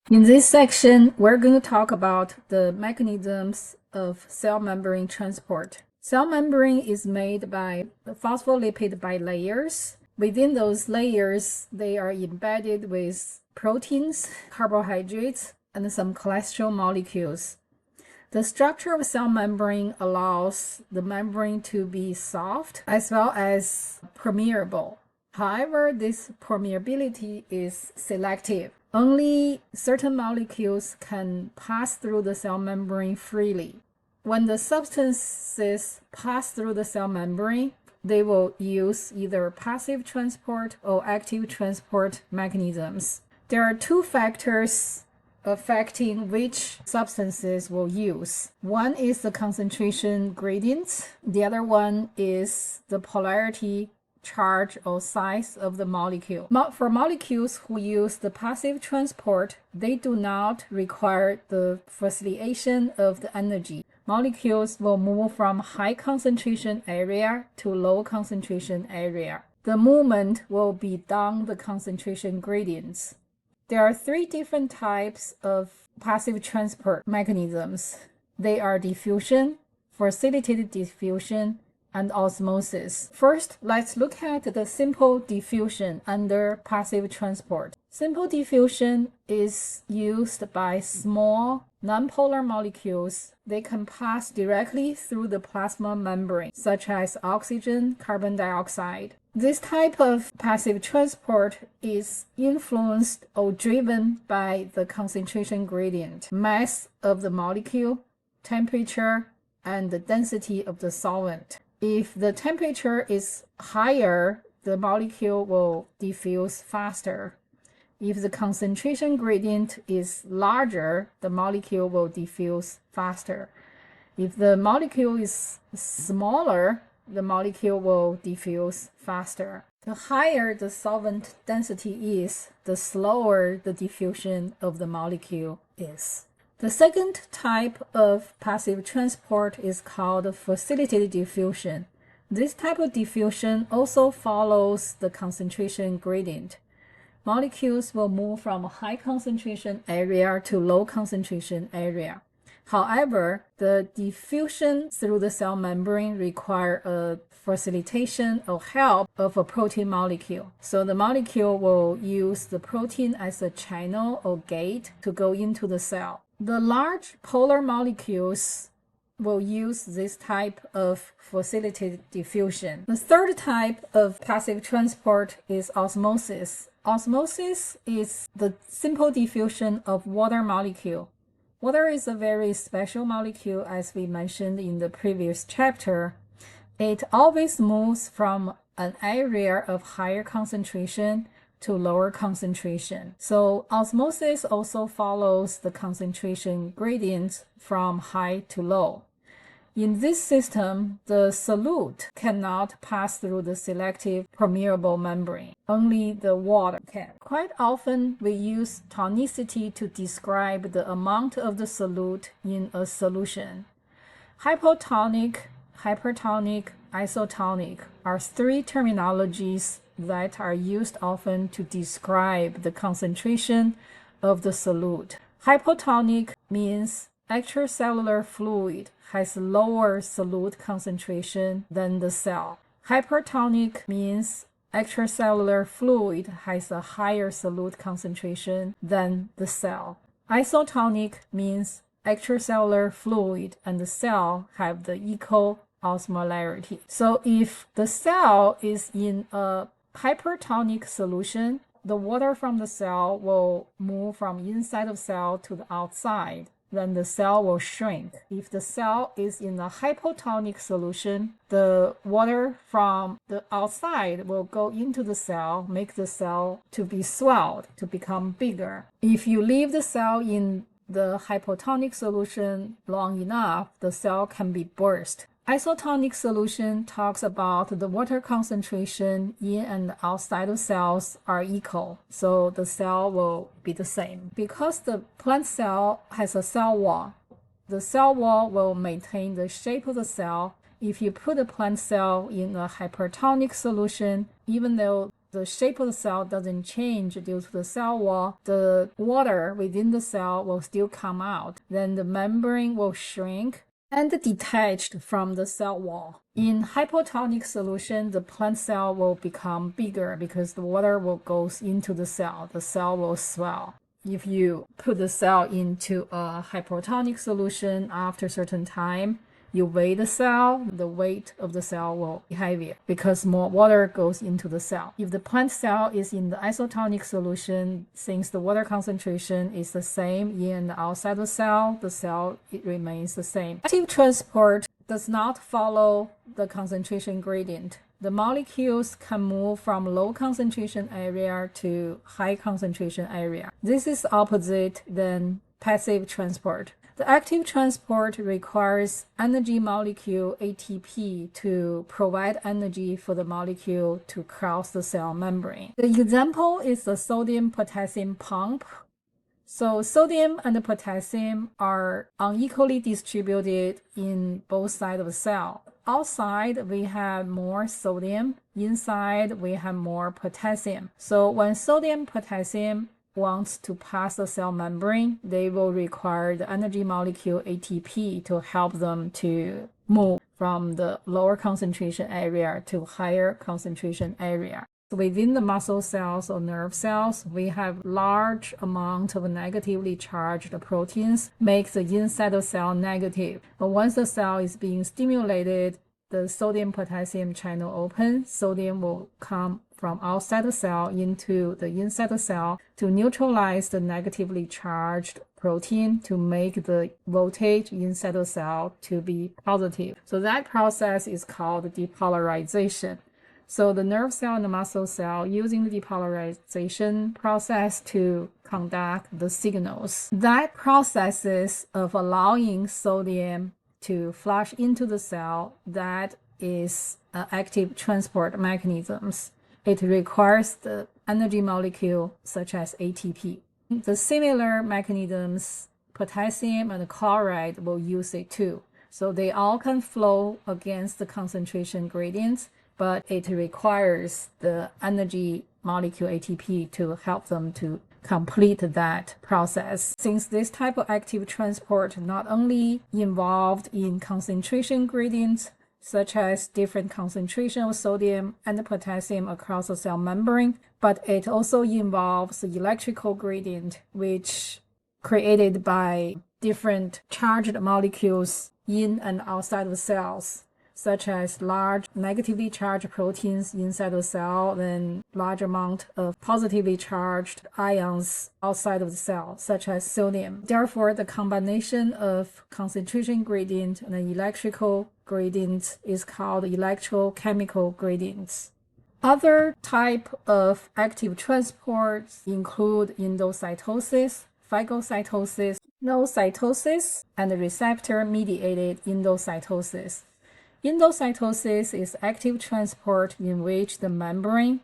In this section, we're going to talk about the mechanisms of cell membrane transport. Cell membrane is made by phospholipid bilayers. Within those layers, they are embedded with proteins, carbohydrates, and some cholesterol molecules. The structure of cell membrane allows the membrane to be soft as well as permeable. However, this permeability is selective. Only certain molecules can pass through the cell membrane freely. When the substances pass through the cell membrane, they will use either passive transport or active transport mechanisms. There are two factors affecting which substances will use. One is the concentration gradient. The other one is the polarity, charge, or size of the molecule. For molecules who use the passive transport, they do not require the facilitation of the energy. Molecules will move from high concentration area to low concentration area. The movement will be down the concentration gradients. There are three different types of passive transport mechanisms. They are diffusion, facilitated diffusion, and osmosis. First, let's look at the simple diffusion under passive transport. Simple diffusion is used by small nonpolar molecules. They can pass directly through the plasma membrane, such as oxygen, carbon dioxide. This type of passive transport is influenced or driven by the concentration gradient, mass of the molecule, temperature, and the density of the solvent. If the temperature is higher, the molecule will diffuse faster. If the concentration gradient is larger, the molecule will diffuse faster. If the molecule is smaller, the molecule will diffuse faster. The higher the solvent density is, the slower the diffusion of the molecule is. The second type of passive transport is called facilitated diffusion. This type of diffusion also follows the concentration gradient. Molecules will move from a high concentration area to low concentration area. However, the diffusion through the cell membrane requires a facilitation or help of a protein molecule. So the molecule will use the protein as a channel or gate to go into the cell. The large polar molecules will use this type of facilitated diffusion. The third type of passive transport is osmosis. Osmosis is the simple diffusion of water molecule. Water is a very special molecule, as we mentioned in the previous chapter. It always moves from an area of higher concentration to lower concentration. So osmosis also follows the concentration gradient from high to low. In this system, the solute cannot pass through the selective permeable membrane. Only the water can. Quite often, we use tonicity to describe the amount of the solute in a solution. Hypotonic, hypertonic, isotonic are three terminologies that are used often to describe the concentration of the solute. Hypotonic means extracellular fluid has lower solute concentration than the cell. Hypertonic means extracellular fluid has a higher solute concentration than the cell. Isotonic means extracellular fluid and the cell have the equal osmolarity. So if the cell is in a hypertonic solution, the water from the cell will move from inside of cell to the outside. Then the cell will shrink. If the cell is in a hypotonic solution, the water from the outside will go into the cell, make the cell to be swelled, to become bigger. If you leave the cell in the hypotonic solution long enough, the cell can be burst. Isotonic solution talks about the water concentration in and outside of cells are equal, so the cell will be the same. Because the plant cell has a cell wall, the cell wall will maintain the shape of the cell. If you put a plant cell in a hypertonic solution, even though the shape of the cell doesn't change due to the cell wall, the water within the cell will still come out. Then the membrane will shrink and detached from the cell wall. In hypotonic solution, the plant cell will become bigger because the water will go into the cell. The cell will swell. If you put the cell into a hypotonic solution after a certain time, you weigh the cell, the weight of the cell will be heavier because more water goes into the cell. If the plant cell is in the isotonic solution, since the water concentration is the same in and outside the cell it remains the same. Active transport does not follow the concentration gradient. The molecules can move from low concentration area to high concentration area. This is opposite than passive transport. The active transport requires energy molecule ATP to provide energy for the molecule to cross the cell membrane. The example is the sodium-potassium pump. So sodium and potassium are unequally distributed in both sides of the cell. Outside, we have more sodium. Inside, we have more potassium. So when sodium-potassium wants to pass the cell membrane, they will require the energy molecule ATP to help them to move from the lower concentration area to higher concentration area. Within the muscle cells or nerve cells, we have large amount of negatively charged proteins make the inside of cell negative. But once the cell is being stimulated, the sodium-potassium channel open, sodium will come from outside the cell into the inside the cell to neutralize the negatively charged protein to make the voltage inside the cell to be positive. So that process is called depolarization. So the nerve cell and the muscle cell using the depolarization process to conduct the signals. That processes of allowing sodium to flush into the cell, that is active transport mechanisms. It requires the energy molecule such as ATP. The similar mechanisms, potassium and chloride will use it too. So they all can flow against the concentration gradients, but it requires the energy molecule ATP to help them to complete that process. Since this type of active transport not only involved in concentration gradients, such as different concentration of sodium and potassium across the cell membrane, but it also involves the electrical gradient, which created by different charged molecules in and outside of cells, such as large negatively charged proteins inside the cell and large amount of positively charged ions outside of the cell, such as sodium. Therefore, the combination of concentration gradient and electrical gradient is called electrochemical gradients. Other type of active transports include endocytosis, phagocytosis, nocytosis, and receptor-mediated endocytosis. Endocytosis is active transport in which the membrane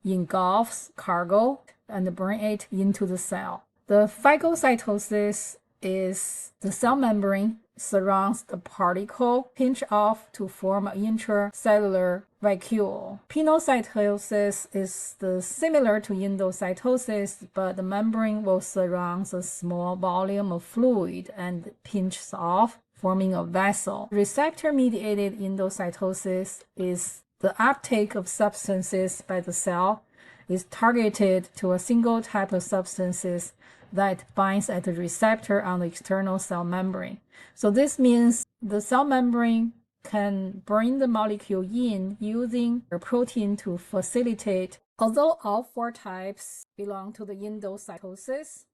engulfs cargo and brings it into the cell. The phagocytosis is the cell membrane surrounds the particle, pinch off to form an intracellular vacuole. Pinocytosis is similar to endocytosis, but the membrane will surround a small volume of fluid and pinches off, forming a vessel. Receptor-mediated endocytosis is the uptake of substances by the cell is targeted to a single type of substances that binds at the receptor on the external cell membrane. So this means the cell membrane can bring the molecule in using a protein to facilitate. Although all four types belong to the endocytosis,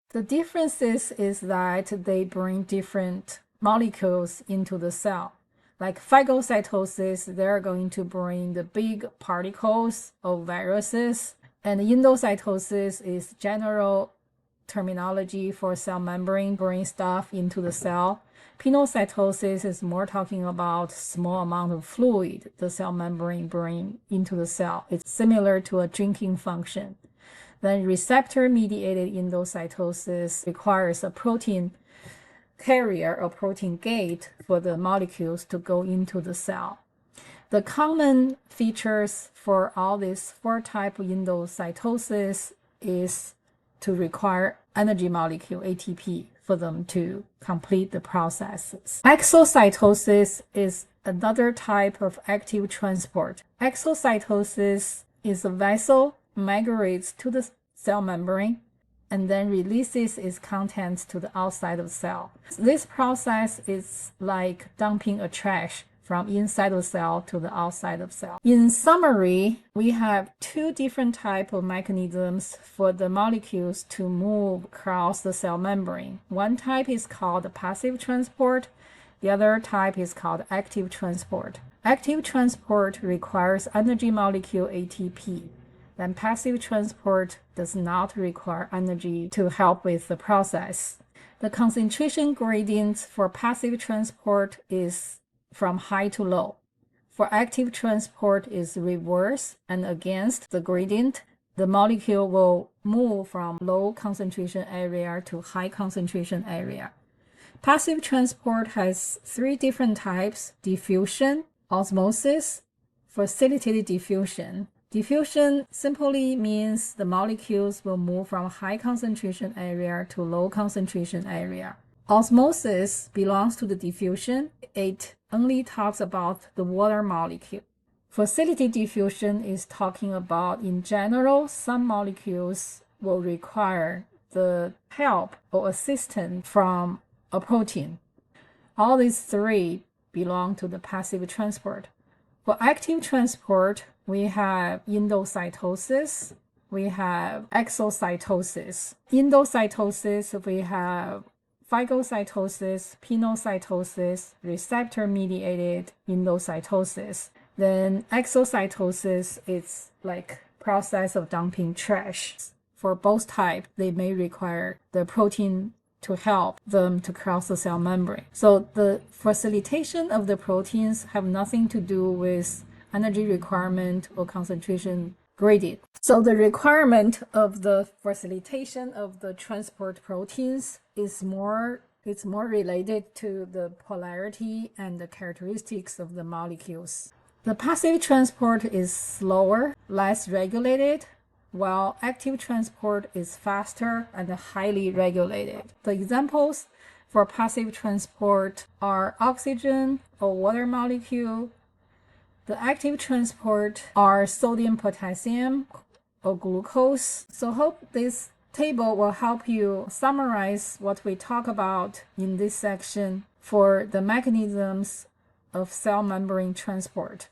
the differences is that they bring different molecules into the cell. Like phagocytosis, they're going to bring the big particles of viruses, and endocytosis is general terminology for cell membrane bring stuff into the cell. Pinocytosis is more talking about small amount of fluid the cell membrane bring into the cell. It's similar to a drinking function. Then receptor-mediated endocytosis requires a protein carrier or protein gate for the molecules to go into the cell. The common features for all these 4 types of endocytosis is to require energy molecule ATP for them to complete the processes. Exocytosis is another type of active transport. Exocytosis is a vessel migrates to the cell membrane and then releases its contents to the outside of the cell. This process is like dumping a trash from inside the cell to the outside of the cell. In summary, we have 2 different types of mechanisms for the molecules to move across the cell membrane. One type is called passive transport. The other type is called active transport. Active transport requires energy molecule ATP. Then passive transport does not require energy to help with the process. The concentration gradient for passive transport is from high to low. For active transport is reverse, and against the gradient, the molecule will move from low concentration area to high concentration area. Passive transport has 3 different types: diffusion, osmosis, facilitated diffusion. Diffusion simply means the molecules will move from high concentration area to low concentration area. Osmosis belongs to the diffusion. It only talks about the water molecule. Facilitated diffusion is talking about, in general, some molecules will require the help or assistance from a protein. All these 3 belong to the passive transport. For active transport, we have endocytosis, we have exocytosis. Endocytosis, we have phagocytosis, pinocytosis, receptor-mediated endocytosis. Then exocytosis is like process of dumping trash. For both types, they may require the protein to help them to cross the cell membrane. So the facilitation of the proteins have nothing to do with energy requirement or concentration gradient. So the requirement of the facilitation of the transport proteins is more related to the polarity and the characteristics of the molecules. The passive transport is slower, less regulated, while active transport is faster and highly regulated. The examples for passive transport are oxygen or water molecule. The active transport are sodium, potassium, or glucose. So hope this table will help you summarize what we talk about in this section for the mechanisms of cell membrane transport.